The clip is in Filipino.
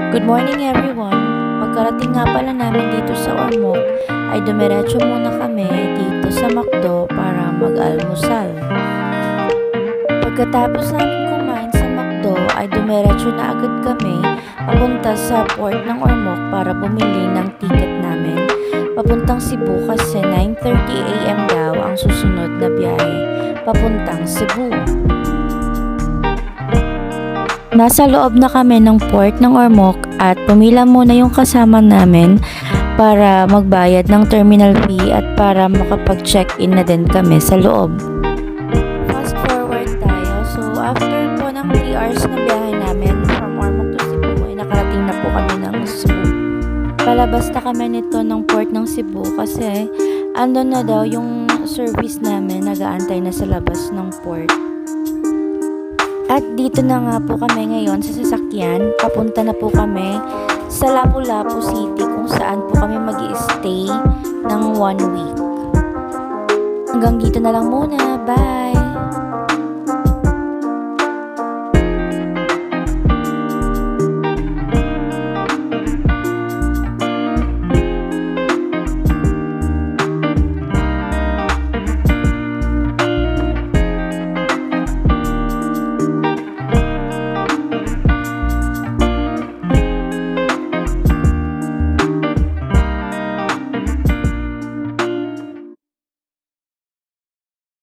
Good morning everyone! Pagkarating nga pala namin dito sa Ormoc ay dumiretso muna kami dito sa McDo para mag-almusal. Pagkatapos namin kumain sa McDo ay dumiretso na agad kami papunta sa port ng Ormoc para bumili ng ticket namin. Papuntang Cebu kasi 9:30 AM daw ang susunod na biyahe papuntang Cebu. Nasa loob na kami ng port ng Ormoc at pumila muna yung kasama namin para magbayad ng terminal fee at para makapag-check-in na din kami sa loob. Fast forward tayo. So after po ng 3 hours na biyahe namin from Ormoc to Cebu ay nakarating na po kami ng Cebu. Palabas na kami nito ng port ng Cebu kasi andun na daw yung service namin, nag-aantay na sa labas ng port. At dito na nga po kami ngayon sa sasakyan. Papunta na po kami sa Lapu-Lapu City kung saan po kami mag-i-stay ng 1 week. Hanggang dito na lang muna. Bye!